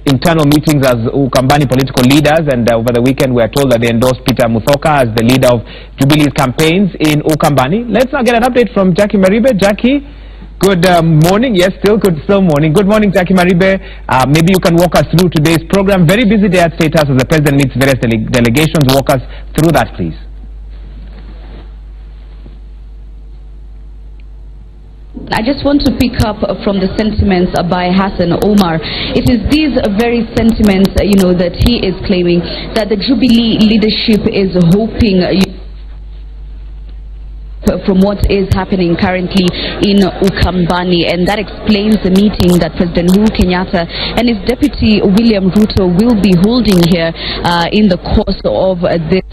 internal meetings as Ukambani political leaders, and over the weekend we are told that they endorsed Peter Muthoka as the leader of Jubilee's campaigns in Ukambani. Let's now get an update from Jackie Maribe. Jackie, good morning. Yes, still morning. Good morning, Jackie Maribe. Maybe you can walk us through today's program. Very busy day at State House as the President meets various delegations. Walk us through that, please. I just want to pick up from the sentiments by Hassan Omar. It is these very sentiments, that he is claiming that the Jubilee leadership is hoping from what is happening currently in Ukambani, and that explains the meeting that President Uhuru Kenyatta and his deputy William Ruto will be holding here in the course of this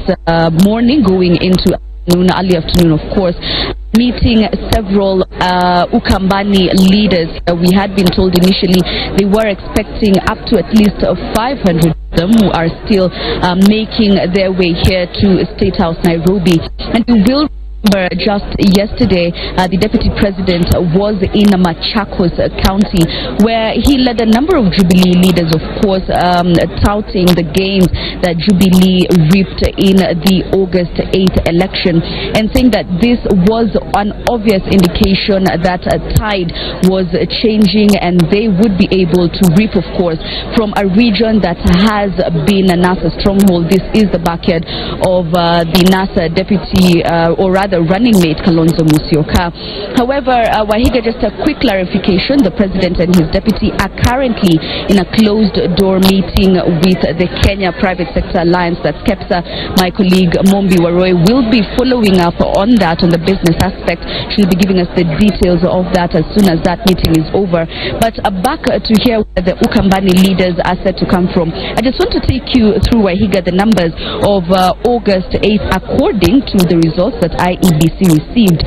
morning going into early afternoon, of course, meeting several Ukambani leaders. We had been told initially they were expecting up to at least 500 of them who are still making their way here to State House Nairobi. And we will remember just yesterday the Deputy President was in Machakos County, where he led a number of Jubilee leaders, of course, touting the gains that Jubilee reaped in the August 8th election, and saying that this was an obvious indication that a tide was changing and they would be able to reap, of course, from a region that has been a NASA stronghold. This is the backyard of the NASA deputy, or rather running mate Kalonzo Musyoka. However, Wahiga, just a quick clarification: the President and his deputy are currently in a closed-door meeting with the Kenya Private Sector Alliance, that's KEPSA. My colleague Mombi Waroy will be following up on that, on the business aspect. She'll be giving us the details of that as soon as that meeting is over. But back to hear where the Ukambani leaders are said to come from. I just want to take you through, Wahiga, the numbers of August 8th according to the results that IEBC received.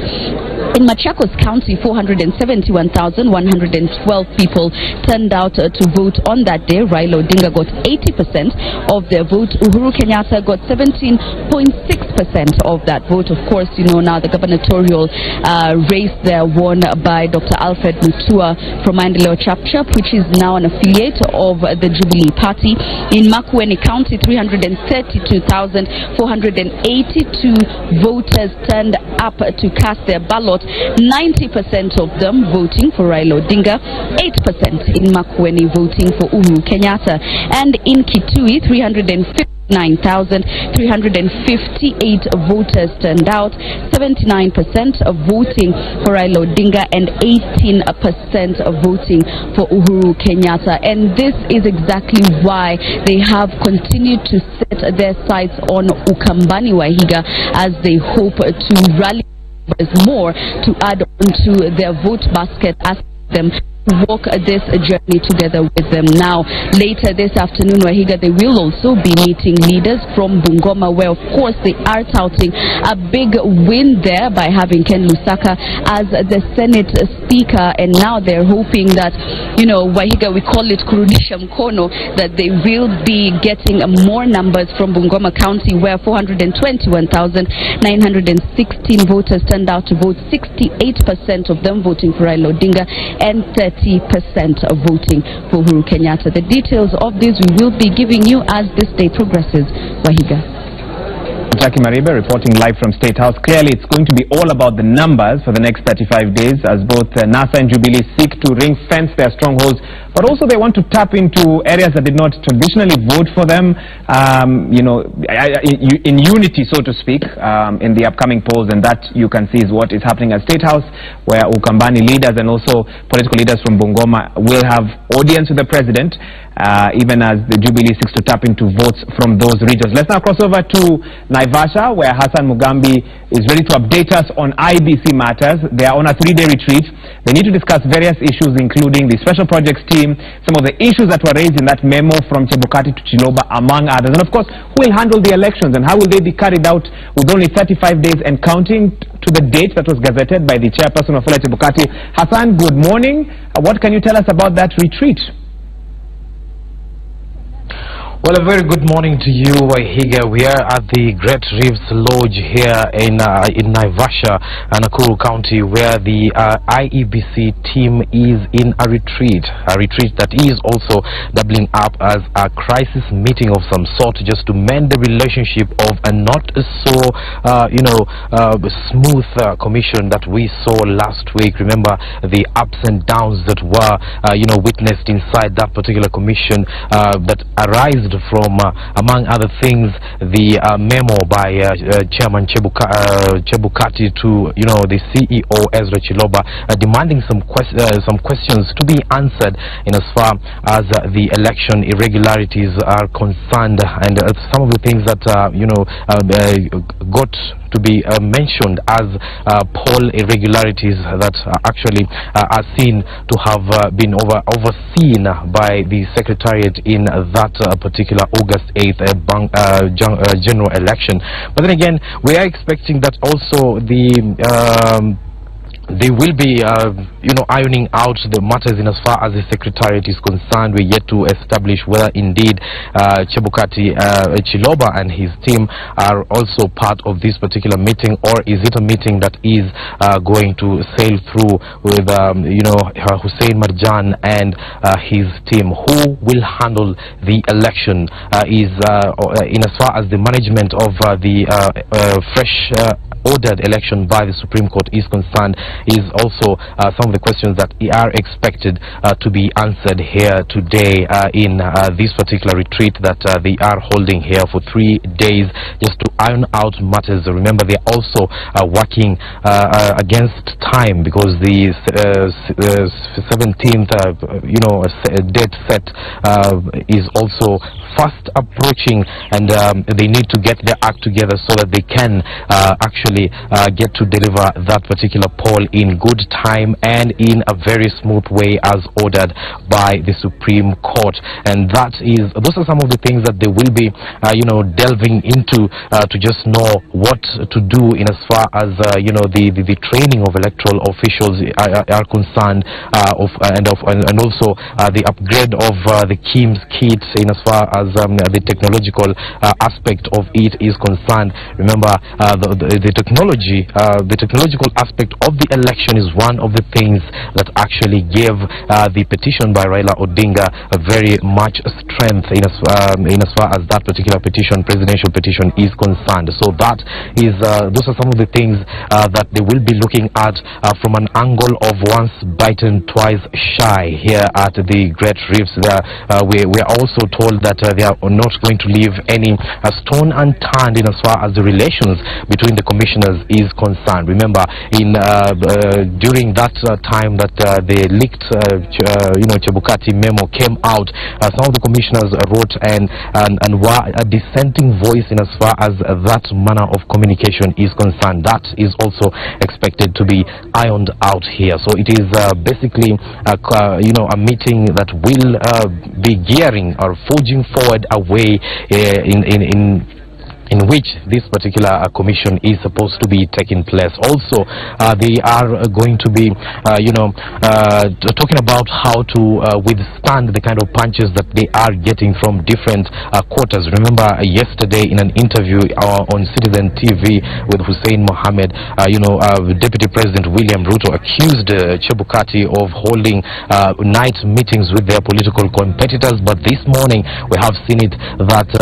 In Machakos County, 471,112 people turned out to vote on that day. Raila Odinga got 80% of their vote. Uhuru Kenyatta got 17.6% of that vote. Of course, now the gubernatorial race there won by Dr. Alfred Mutua from Maendeleo Chapchap, which is now an affiliate of the Jubilee Party. In Makueni County, 332,482 voters turned up to cast their ballot. 90% of them voting for Raila Odinga, 8% in Makueni voting for Uhuru Kenyatta. And in Kitui, 359,358 voters turned out, 79% of voting for Raila Odinga and 18% of voting for Uhuru Kenyatta. And this is exactly why they have continued to set their sights on Ukambani, Wahiga, as they hope to rally more to add on to their vote basket, asking them to walk this journey together with them. Now, later this afternoon, Wahiga, they will also be meeting leaders from Bungoma, where, of course, they are touting a big win there by having Ken Lusaka as the Senate Speaker. And now they're hoping that, Wahiga, we call it kurudisha mkono, that they will be getting more numbers from Bungoma County, where 421,916 voters turned out to vote, 68% of them voting for Raila Odinga and 30% of voting for Uhuru Kenyatta. The details of this we will be giving you as this day progresses. Wahiga. Jackie Maribe reporting live from State House. Clearly, it's going to be all about the numbers for the next 35 days as both NASA and Jubilee seek to ring-fence their strongholds, but also they want to tap into areas that did not traditionally vote for them, in unity, so to speak, in the upcoming polls. And that, you can see, is what is happening at State House, where Ukambani leaders and also political leaders from Bungoma will have audience with the President, even as the Jubilee seeks to tap into votes from those regions. Let's now cross over to Naivasha, where Hassan Mugambi is ready to update us on IEBC matters. They are on a 3-day retreat. They need to discuss various issues, including the special projects team, some of the issues that were raised in that memo from Chebukati to Chiloba, among others. And of course, who will handle the elections and how will they be carried out with only 35 days and counting to the date that was gazetted by the chairperson of Chebukati. Hassan, good morning. What can you tell us about that retreat? Well, a very good morning to you, Wahiga. We are at the Great Reefs Lodge here in Naivasha, Nakuru County, where the IEBC team is in a retreat that is also doubling up as a crisis meeting of some sort, just to mend the relationship of a not so, smooth commission that we saw last week. Remember the ups and downs that were, witnessed inside that particular commission that arised from, among other things, the memo by Chairman Chebukati to, the CEO Ezra Chiloba, demanding some questions to be answered in as far as the election irregularities are concerned, and some of the things that got to be mentioned as poll irregularities that actually are seen to have been overseen by the Secretariat in that particular August 8th general election. But then again, we are expecting that also they will be, ironing out the matters in as far as the Secretariat is concerned. We're yet to establish whether indeed Chebukati Chiloba and his team are also part of this particular meeting, or is it a meeting that is going to sail through with, Hussein Marjan and his team. Who will handle the election is in as far as the management of the fresh ordered election by the Supreme Court is concerned, is also some of the questions that are expected to be answered here today in this particular retreat that they are holding here for 3 days, just to iron out matters. Remember, they are also working against time, because the 17th date set is also fast approaching, and they need to get their act together so that they can actually get to deliver that particular poll in good time and in a very smooth way as ordered by the Supreme Court. And those are some of the things that they will be delving into to just know what to do in as far as the training of electoral officials are concerned, and also the upgrade of the KIMS kits in as far as the technological aspect of it is concerned. Remember, the technological aspect of the election is one of the things that actually gave the petition by Raila Odinga a very much strength in as far as that particular presidential petition is concerned. So that is those are some of the things that they will be looking at from an angle of once bitten, twice shy here at the Great Reefs. We are also told that they are not going to leave any stone unturned in as far as the relations between the commissioners is concerned. Remember, during that time that the leaked Chebukati memo came out, some of the commissioners wrote and were a dissenting voice in as far as that manner of communication is concerned. That is also expected to be ironed out here. So it is basically a meeting that will be gearing or forging forward a way in which this particular commission is supposed to be taking place. Also, they are going to be, talking about how to withstand the kind of punches that they are getting from different quarters. Remember, yesterday in an interview on Citizen TV with Hussein Mohammed, Deputy President William Ruto accused Chebukati of holding night meetings with their political competitors. But this morning, we have seen it that,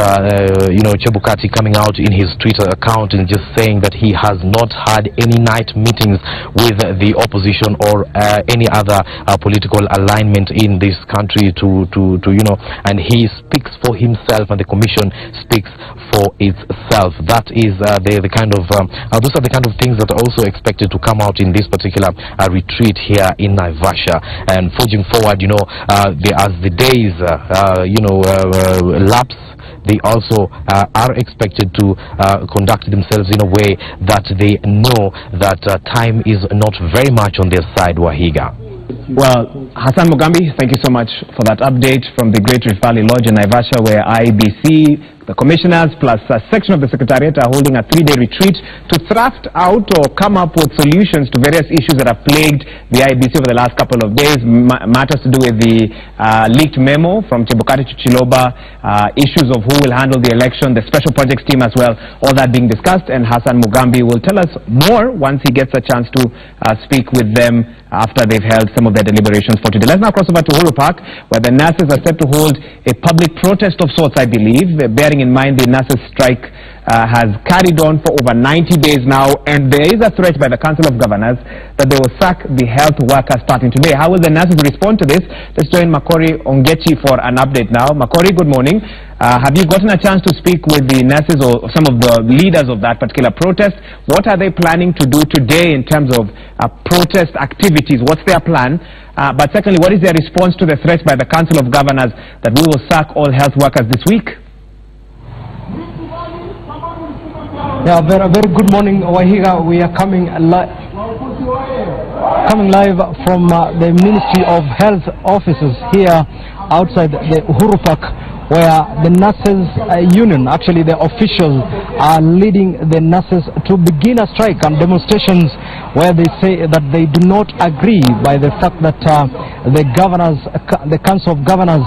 Chebukati coming out in his Twitter account and just saying that he has not had any night meetings with the opposition or any other political alignment in this country and he speaks for himself and the commission speaks for itself. That is the kind of those are the kind of things that are also expected to come out in this particular retreat here in Naivasha. And forging forward, as the days lapse, they also are expected to conduct themselves in a way that they know that time is not very much on their side, Wahiga. Well, Hassan Mugambi, thank you so much for that update from the Great Rift Valley Lodge in Naivasha, where IEBC The commissioners plus a section of the Secretariat are holding a 3-day retreat to thrust out or come up with solutions to various issues that have plagued the IEBC over the last couple of days. Matters to do with the leaked memo from Chebukati to Chiloba, issues of who will handle the election, the special projects team as well, all that being discussed. And Hassan Mugambi will tell us more once he gets a chance to speak with them after they've held some of their deliberations for today. Let's now cross over to Uhuru Park, where the nurses are set to hold a public protest of sorts, I believe, bearing in mind the nurses' strike has carried on for over 90 days now, and there is a threat by the Council of Governors that they will sack the health workers starting today. How will the nurses respond to this? Let's join Makori Ongechi for an update now. Makori, good morning. Have you gotten a chance to speak with the nurses or some of the leaders of that particular protest? What are they planning to do today in terms of protest activities? What's their plan? But secondly, what is their response to the threat by the Council of Governors that we will sack all health workers this week? Yeah, very good morning, Wahiga. We are coming live from the Ministry of Health offices here outside the Uhuru Park, where the nurses union, actually the officials, are leading the nurses to begin a strike and demonstrations where they say that they do not agree by the fact that the Council of Governors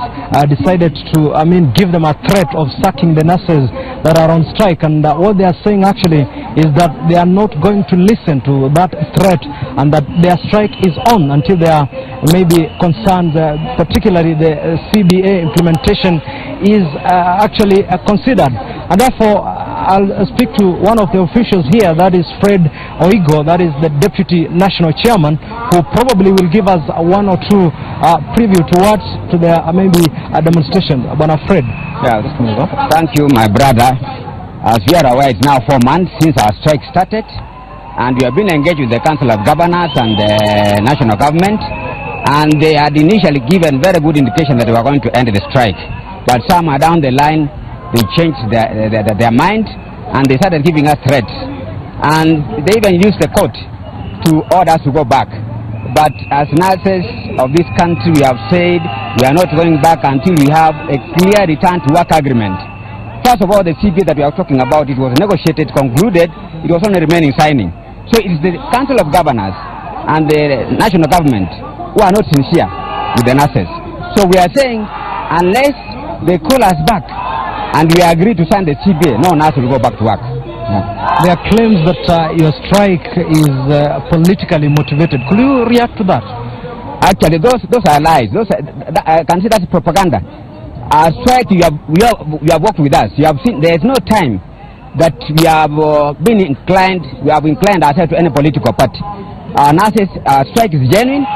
decided to, give them a threat of sacking the nurses that are on strike. And what they are saying actually is that they are not going to listen to that threat, and that their strike is on until there are maybe concerns, particularly the CBA implementation is actually considered. And therefore I'll speak to one of the officials here, that is Fred Oigo, that is the Deputy National Chairman, who probably will give us one or two preview towards to the maybe a demonstration. Bwana Fred. Yeah, thank you, my brother. As we are aware, it's now 4 months since our strike started, and we have been engaged with the Council of Governors and the national government, and they had initially given very good indication that they were going to end the strike. But somewhere down the line, they changed their mind, and they started giving us threats. And they even used the court to order us to go back. But as nurses of this country, we have said we are not going back until we have a clear return to work agreement. First of all, the CBA that we are talking about, it was negotiated, concluded, it was only remaining signing. So it is the Council of Governors and the national government who are not sincere with the nurses. So we are saying, unless they call us back and we agree to sign the CBA, no nurse will go back to work. Yeah. There are claims that your strike is politically motivated. Could you react to that? Actually, those are lies. I can say that's propaganda. Our strike, you have worked with us. You have seen there is no time that we have been inclined. We have inclined ourselves to any political party. Our nurses, our strike is genuine.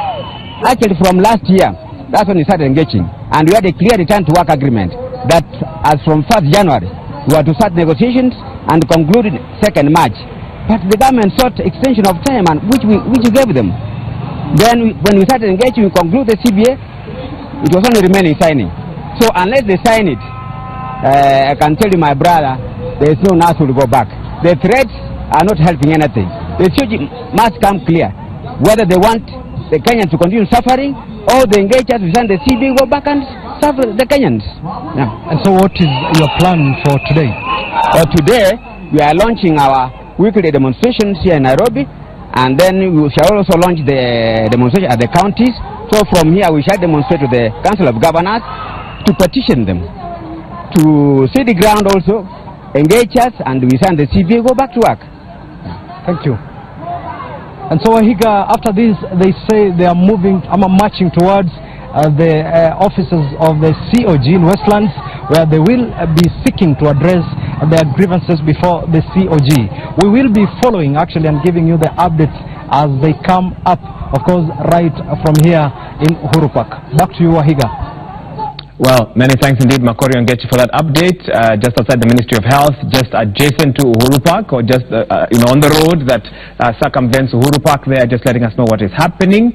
Actually, from last year, that's when we started engaging, and we had a clear return to work agreement that as from 1st January, we were to start negotiations and conclude 2nd March. But the government sought extension of time, and which we gave them. Then when we started engaging, we concluded the CBA, it was only remaining signing. So unless they sign it, I can tell you, my brother, there is no nurse who will go back. The threats are not helping anything. The issue must come clear, whether they want the Kenyans to continue suffering, or the engagers who sign the CBA go back and suffer the Kenyans. Yeah. And so what is your plan for today? Today, we are launching our weekly demonstrations here in Nairobi, and then we shall also launch the demonstration at the counties. So from here, we shall demonstrate to the Council of Governors to petition them to see the ground also, engage us, and we sign the CBA, go back to work. Thank you. And so, Wahiga, after this, they say they are marching towards the offices of the COG in Westlands, where they will be seeking to address their grievances before the COG. We will be following, actually, and giving you the updates as they come up, of course, right from here in Uhuru Park. Back to you, Wahiga. Well, many thanks indeed, Makori Ongechi, for that update. Just outside the Ministry of Health, just adjacent to Uhuru Park, or just on the road that circumvents Uhuru Park there, just letting us know what is happening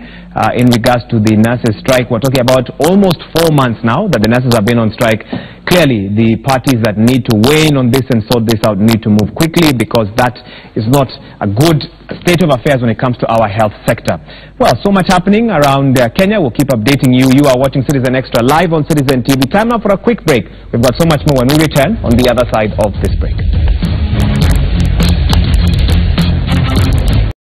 in regards to the nurses' strike. We're talking about almost 4 months now that the nurses have been on strike clearly the parties that need to weigh in on this and sort this out need to move quickly, because that is not a good state of affairs when it comes to our health sector. Well, so much happening around Kenya. We'll keep updating you. You are watching Citizen Extra live on Citizen TV. Time now for a quick break. We've got so much more when we return on the other side of this break.